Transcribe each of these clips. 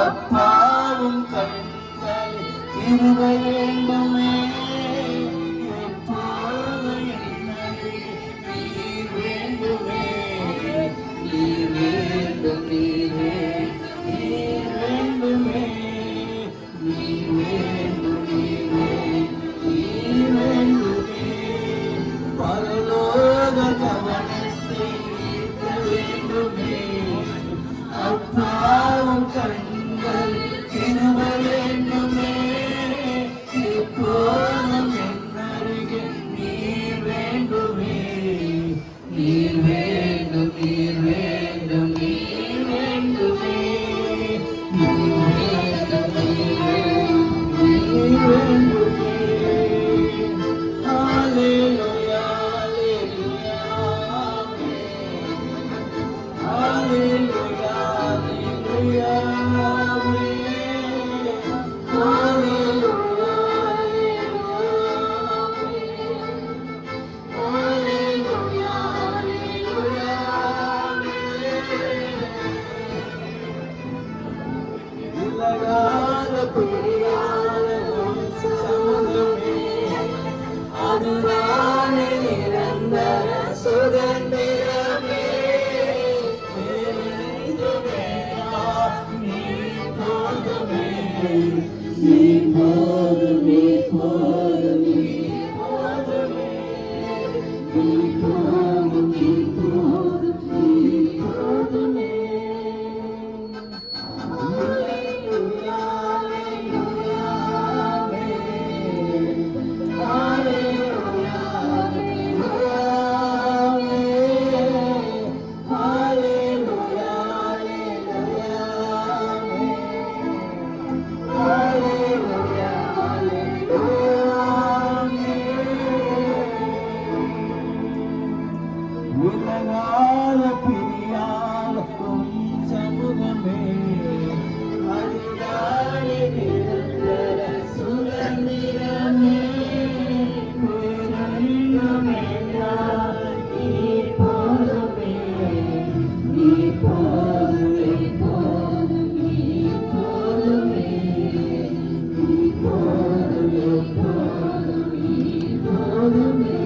அப்பாவும் கண்கள் இருவ வேண்டுமே எப்போது நீர் வேண்டுமே நீர் வேண்டும் நீர் வேண்டுமே நீர் வேண்டும் நீர் வேண்டுமே பரலோக கவனத்தை ஈர்க்க வேண்டுமே அப்பாவும் கண்கள் இருவ வேண்டுமே எப்போதும் என்னருகே நீர் வேண்டுமே நீர் வேண்டும் நீர் வேண்டும் நீர் வேண்டுமே நீர் வேண்டும் நீர் வேண்டுமே ஹalleluya ஹalleluya ஹalleluya சுதந்திரமே நீ போதுமே போதுமே போதுமே நீ போதும் நீ போதும் நீ போதுமே ஹalleluya ஹalleluya ஹalleluya உலகால பிரியாத சமூகமே அழியாத நிரந்தர சுதந்திரமே பேரன்புமே நீ போதுமே நீ போதுமே போதும் நீ போதுமே நீ போதுமே போதும் நீ போதுமே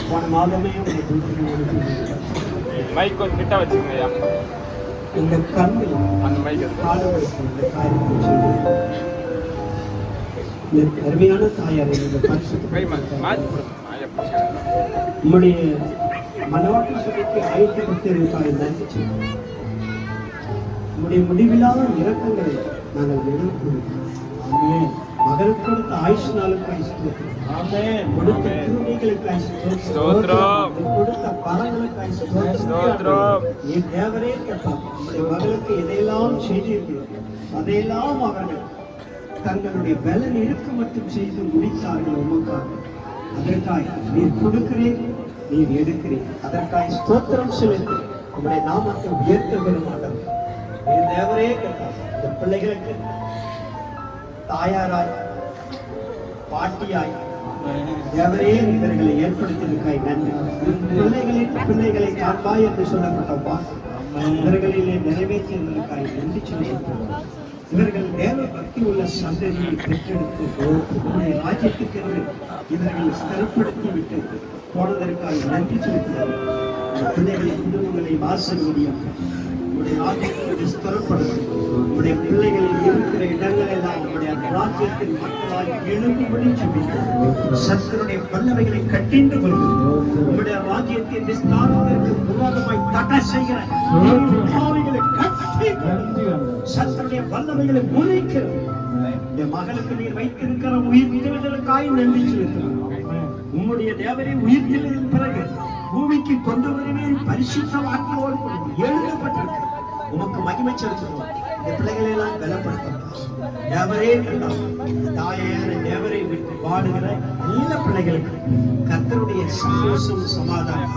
போன மாதமே மைக் கொஞ்சம் கிட்ட வச்சுக்கோங்கய்யா. இந்த கண்ணில் அந்த மைக் காலவருக்கு இந்த காரியத்தை செய்து இந்த அருமையான தாயாரை இந்த கை பரிசுத்த மாற்றி கொடுங்க. ஐயா பிடிச்சிக்கிறேன். உம்முடைய மனவாட்டி சபைக்கு ஆயத்தப்பட்டிருக்காய் நன்றி சொல்லுங்கள். உம்முடைய முடிவில்லாத இரக்கங்களை நாங்கள் நினைக்கிறோம். மகளுக்கு கொடுத்த ஆயுஷ் நாளுக்காய் ஸ்தோத்திரம். கொடுத்த கிருபைகளுக்காய் ஸ்தோத்திரம். கொடுத்த பலங்களுக்காய் ஸ்தோத்திரம். என் தேவரே கர்த்தாவே, உம்முடைய மகளுக்கு எதையெல்லாம் செய்தீர்கள் அதையெல்லாம் அவர்கள் தங்களுடைய பலன் இருக்க மட்டும் செய்து முடித்தார்கள் உமக்காக. அதற்காய் நீர் கொடுக்கிறேன், நீர் எடுக்கிறேன். அதற்காய் ஸ்தோத்திரம் செலுத்தி உம்முடைய நாமத்தை உயர்த்த விரும்பார்கள். என் தேவரே கர்த்தாவே, இந்த பிள்ளைகளுக்கு தாயாராய் பாட்டியாய் தேவரே இவர்களை ஏற்படுத்தியிருக்காய் நன்றி. பிள்ளைகளின் பிள்ளைகளை காண்பாய் என்று சொல்லப்பட்டப்பா, இவர்களிலே நிறைவேற்றியிருக்காய் நன்றி சொல்லுகிறோம். இவர்கள் தேவ பக்தி உள்ள சந்ததியை பெற்றெடுத்து உன்னுடைய ராஜ்யத்துக்கு இவர்களை ஸ்திரப்படுத்தி விட்டு போனதற்காக நன்றி சொல்லுகிறோம். பிள்ளைகளின் குடும்பங்களை ஆசீர்வதியும். உடைய ராஜ்யத்தை ஸ்திரப்படுத்தும். உடைய பிள்ளைகளில் இருக்கிற இடங்கள் எல்லாம் உடைய ராஜ்யத்தின் மக்களால் எழும்பும்படி ஜெபிக்கிறோம். சத்துருடைய வல்லமைகளை கட்டிண்டு கொள்கிறோம். உடைய ராஜ்யத்தின் விஸ்தாரத்திற்கு விரோதமாய் தடை செய்கிற ஆவிகளை கட்டி சத்துருடைய வல்லமைகளை முறிக்கிறோம். இந்த மகளுக்கு நீர் வைத்திருக்கிற உயிர்த்தெழுதலுக்காய் நன்றி செலுத்துகிறோம். உம்முடைய தேவரை உயிர்த்தெழுதலின் பிறகு பூமிக்கு கொண்டு வருவேன் பரிசுத்த வாக்கியோடு எழுதப்பட்டிருக்கிறது. உமக்கு மகிமை செலுத்துகிறோம். இந்த பிள்ளைகளை எல்லாம் பலப்படுத்தப்பா. தேவரே கண்டாம் தாயான தேவரை விட்டு பாடுகிற நல்ல பிள்ளைகளுக்கு கர்த்தருடைய சந்தோஷம் சமாதானம்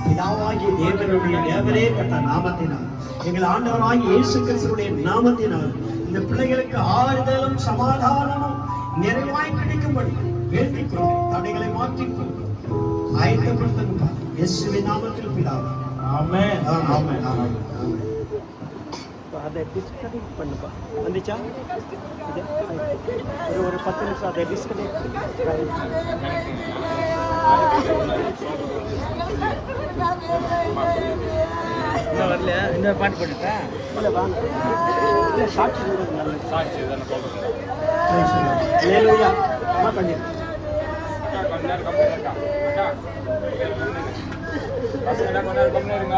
பிதாவாகிய தேவனுடைய தேவரே கட்ட நாமத்தினால் எங்கள் ஆண்டவராகிய இயேசு கிறிஸ்துவினுடைய நாமத்தினால் இந்த பிள்ளைகளுக்கு ஆறுதலும் சமாதானமும் நிறைவாய் கிடைக்கும்படி வேண்டிக் கொண்டு தடைகளை மாற்றிக் கொண்டு ஆயத்தப்படுத்துங்க. இயேசுவின் நாமத்தில் பிதாவே. ஆமென். ஆமென். ஆமென். அதை டிஸ்கனெக்ட் பண்ணுப்பா. வந்துச்சா? ஒரு 10 நிமிஷம் அதை டிஸ்கனெக்ட் இன்னும் வரல. இன்னொரு பாட்டு போட்டுட்டேன். இல்லை வாங்க. இல்லை சாட்சி நல்லது. சாட்சி தானே சொல்லுங்க. ஹல்லேலூயா. அம்மா பண்ணி கொஞ்ச நேரம் கம்மியாக இருக்கா பசங்க கொஞ்ச நேரம் கம்மியாக இருங்க.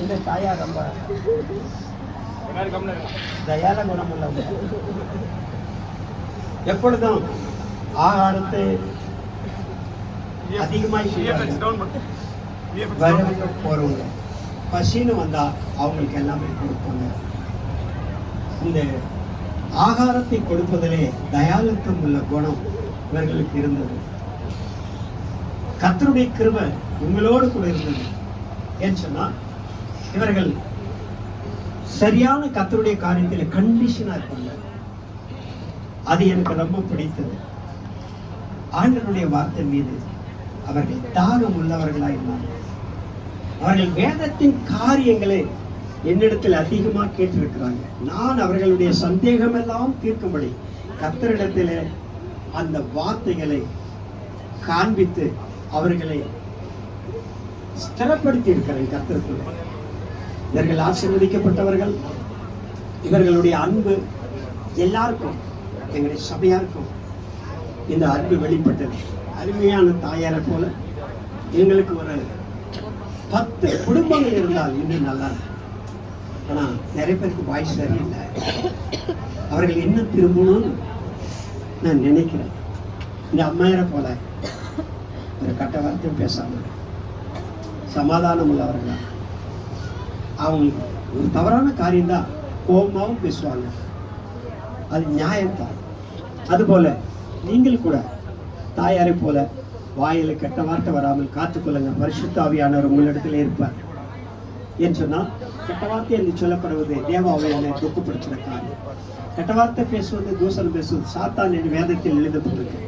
இந்த தாயா ரொம்ப கொஞ்ச நேரம் கம்மியாக இருங்க. தயார குணம் உள்ளவங்க. எப்பொழுதும் ஆகாரத்தை அதிகமாய் வரவங்க போறவங்க பசின்னு வந்தா அவங்களுக்கு எல்லாமே கொடுப்பாங்க. இந்த ஆகாரத்தை கொடுப்பதிலே தயாளத்துவம் உள்ள குணம் இவர்களுக்கு இருந்தது. கர்த்தருடைய கிருபை உங்களோடு கூட இருந்தது. ஏன்னு சொன்னா இவர்கள் சரியான கர்த்தருடைய காரியத்தில் கண்டிஷனா இருப்பாங்க. அது எனக்கு ரொம்ப பிடித்தது. ஆண்டவருடைய வார்த்தை மீது அவர்கள் தாகம் உள்ளவர்களாக இருந்தாங்க. அவர்கள் வேதத்தின் காரியங்களை என்னிடத்தில் அதிகமா கேட்டிருக்கிறாங்க. நான் அவர்களுடைய சந்தேகம் எல்லாம் தீர்க்கும்படி கர்த்தரிடத்தில் அந்த வார்த்தைகளை காண்பித்து அவர்களை ஸ்திரப்படுத்தி இருக்கிறேன். கர்த்தருக்குள் இவர்கள் ஆசீர்வதிக்கப்பட்டவர்கள். இவர்களுடைய அன்பு எல்லாருக்கும் எங்களுடைய சபையாருக்கும் இந்த அன்பு வெளிப்பட்டது. அருமையான தாயாரை போல எங்களுக்கு ஒரு 10 குடும்பங்கள் இருந்தால் இன்னும் நல்லா இருக்கும். ஆனா நிறைய பேருக்கு வாய்ஸ் சரியில்லை. அவர்கள் இன்னும் திரும்பணும்னு நான் நினைக்கிறேன். இந்த அம்மையரை போல ஒரு கட்ட வார்த்தையும் பேசாம சமாதானம் உள்ளவர்களா. அவங்களுக்கு ஒரு தவறான காரியம்தான் கோபமாவும் பேசுவாங்க. அது நியாயம்தான். அதுபோல நீங்கள் கூட தாயாரை போல வாயில கெட்ட வார்த்தை வராமல் காத்துக்கொள்ளுங்க. பரிசுத்த ஆவியானவர் உங்களிடத்தில் இருப்பார். ஏன்னு சொன்னா கெட்ட வார்த்தை என்று சொல்லப்படுவது தேவாவையை துக்கப்படுத்துகிற காரியம். கெட்ட வார்த்தை பேசுவது, தூசணம் பேசுவது சாத்தான் என்று வேதத்தில் எழுதப்பட்டிருக்கு.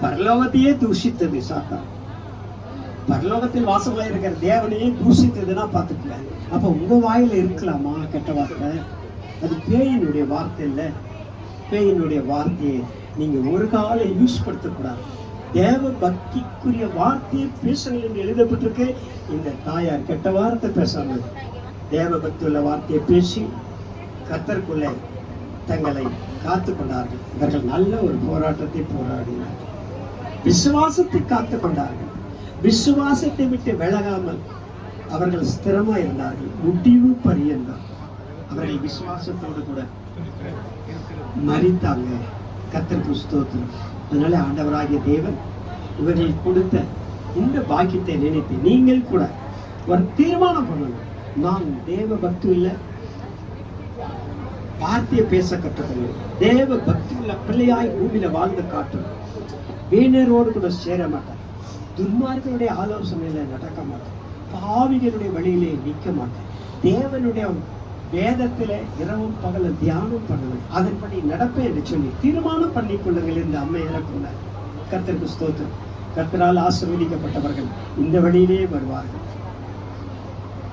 பரலோகத்தையே தூஷித்தது சாத்தான். பரலோகத்தில் வாசமாக இருக்கிற தேவனையே தூஷித்ததுன்னா பார்த்துக்கல. அப்போ உங்க வாயில இருக்கலாமா கெட்ட வார்த்தை? அது பேயினுடைய வார்த்தை இல்லை. பேயினுடைய வார்த்தையை நீங்க ஒரு காலம் யூஸ் படுத்தக்கூடாது. தேவ பக்திக்குரிய வார்த்தையை பேசுங்கள் என்று எழுதப்பட்டிருக்கு. இந்த தாயார் கெட்ட வார்த்தை பேசாமல் தேவ பக்தி உள்ள வார்த்தையை பேசி கர்த்தருக்குள்ளே தங்களை காத்து கொண்டார்கள். இவர்கள் நல்ல ஒரு போராட்டத்தை போராடினார்கள். விசுவாசத்தை காத்து கொண்டார்கள். விசுவாசத்தை விட்டு விலகாமல் அவர்கள் ஸ்திரமா இருந்தார்கள். முடிவு பரியந்தம் அவர்கள் விசுவாசத்தோடு கூட மரித்தாங்க. கர்த்தருக்கு ஸ்தோத்திரம். அதனால ஆண்டவராகிய தேவன் இவர்கள் கொடுத்த இந்த பாக்கியத்தை நினைத்து நீங்கள் கூட ஒரு தீர்மானம் பண்ணணும். நான் தேவ பக்தி உள்ள வார்த்தையை பேச கற்றுக்கணும். தேவ பக்தி உள்ள பிள்ளையாய் பூமியில வாழ்ந்து காட்டணும். வீணரோடு கூட சேர மாட்டேன். துன்மார்களுடைய ஆலோசனையில நடக்க மாட்டேன். பாவிகளுடைய வழியிலே நிற்க மாட்டேன். தேவனுடைய வேதத்தில இரவும் பகல தியானம் பண்ணுவேன். அதன்படி நடப்பேன் என்று சொல்லி தீர்மானம் பண்ணி கொள்ளுங்கள் என்று அம்மையார சொன்னார். கர்த்தருக்கு ஸ்தோத்திரம். கர்த்தரால் ஆசீர்வதிக்கப்பட்டவர்கள் இந்த வழியிலே வருவார்கள்.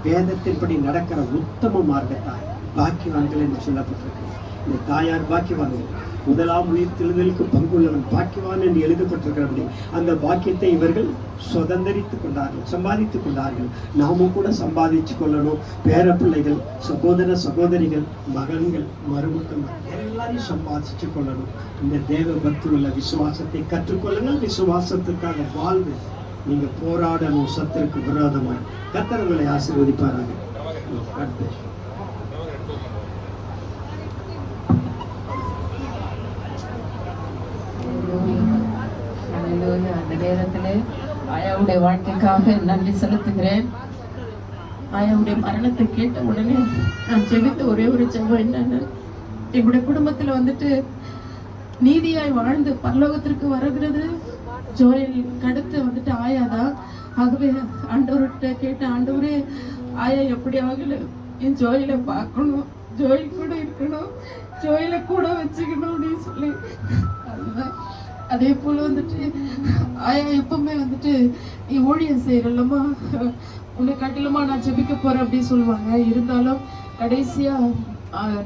வேதத்தின்படி நடக்கிற உத்தம மார்க்கத்தாய் பாக்கியவான்கள் என்று சொல்லப்பட்டிருக்கு. இந்த தாயார் பாக்கியவான்கள். முதலாம் உயிர் தெழுதலுக்கு பங்குள்ளவன் பாக்கியவான் என்று எழுதப்பட்டிருக்கிறபடி அந்த பாக்கியத்தை இவர்கள் சுதந்திரித்துக் கொண்டார்கள், சம்பாதித்துக் கொண்டார்கள். நாமும் கூட சம்பாதிச்சு கொள்ளணும். பேர பிள்ளைகள், சகோதர சகோதரிகள், மகன்கள், மருமக்கள் எல்லாரையும் சம்பாதிச்சு கொள்ளணும். இந்த தேவ பக்தி உள்ள விசுவாசத்தை கற்றுக்கொள்ளுங்கள். விசுவாசத்துக்காக வாழ்வு. நீங்க போராடணும் சத்திற்கு விரோதமாய். கர்த்தர் உங்களை ஆசீர்வதிப்பார்கள். அந்த நேரத்திலே ஆயாவுடைய வாழ்க்கைக்காக நன்றி செலுத்துகிறேன். ஆயாவுடைய மரணத்தை கேட்ட உடனே நான் ஜெபித்த ஒரே ஒரு ஜெபம் என்னன்னு, எங்களுடைய குடும்பத்துல வந்துட்டு நீதியாய் வாழ்ந்து பரலோகத்திற்கு வருகிறது ஜோயலுக்கு அடுத்து வந்துட்டு ஆயாதான். ஆகவே ஆண்டவர்கிட்ட கேட்ட, ஆண்டவரே ஆயா எப்படி ஆகல, என் ஜோயிலை பார்க்கணும், ஜோயில் கூட இருக்கணும், ஜோயிலை கூட வச்சுக்கணும் அப்படின்னு சொல்லி. அதுதான் அதே போல வந்துட்டு ஆயா எப்பவுமே வந்துட்டு நீ ஊழியம் செய்யறல்லம்மா, உன்னை காட்டிலுமா நான் ஜெபிக்க போறேன் அப்படின்னு சொல்லுவாங்க. இருந்தாலும் கடைசியா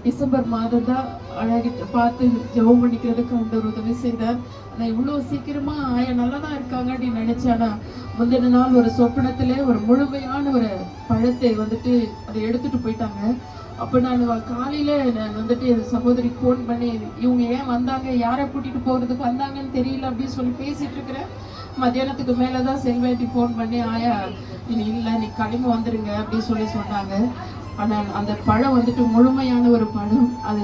டிசம்பர் மாதம் தான் அழகிட்ட பார்த்து ஜெபம் பண்ணிக்கிறதுக்கு ஆண்டவர் உதவி செய்தார். நான் இவ்வளோ சீக்கிரமா ஆயா நல்லா தான் இருக்காங்க அப்படின்னு நினைச்சானா, முந்தின நாள் ஒரு சொப்பனத்திலே ஒரு முழுமையான ஒரு பழத்தை வந்துட்டு அதை எடுத்துட்டு போயிட்டாங்க. அப்போ நான் காலையில நான் வந்துட்டு என் சகோதரிக்கு ஃபோன் பண்ணி, இவங்க ஏன் வந்தாங்க, யாரை கூட்டிட்டு போறதுக்கு வந்தாங்கன்னு தெரியல அப்படின்னு சொல்லி பேசிட்டு இருக்கிறேன். மத்தியானத்துக்கு மேலதான் செல்வேட்டி ஃபோன் பண்ணி, ஆயா இனி இல்லை, நீ கிளம்பி வந்துருங்க அப்படின்னு சொல்லி சொன்னாங்க. ஆனால் அந்த பழம் வந்துட்டு முழுமையான ஒரு பழம், அது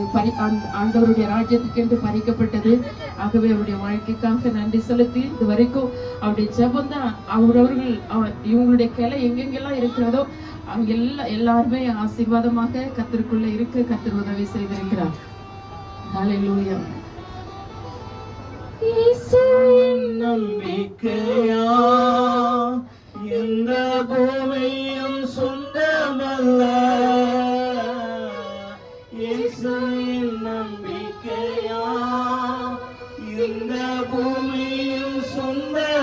ஆண்டவருடைய ராஜ்யத்துக்கு என்று பறிக்கப்பட்டது. ஆகவே அவருடைய வாழ்க்கைக்காக நன்றி செலுத்தி இது வரைக்கும் அவருடைய ஜெபம் தான் அவரவர்கள் இவங்களுடைய கிளை எங்கெங்கெல்லாம் இருக்கிறதோ அங்கெல்லாம் எல்லாருமே ஆசீர்வாதமாக கர்த்தருக்குள்ள இருக்க கர்த்தர் உதவி செய்திருக்கிறார். ஹல்லேலூயா. இயேசுவின் நம்பிக்கையா இந்த பூமியும் சொந்தமல்ல, இயேசுவின் நம்பிக்கையா இந்த பூமியும் சொந்தம்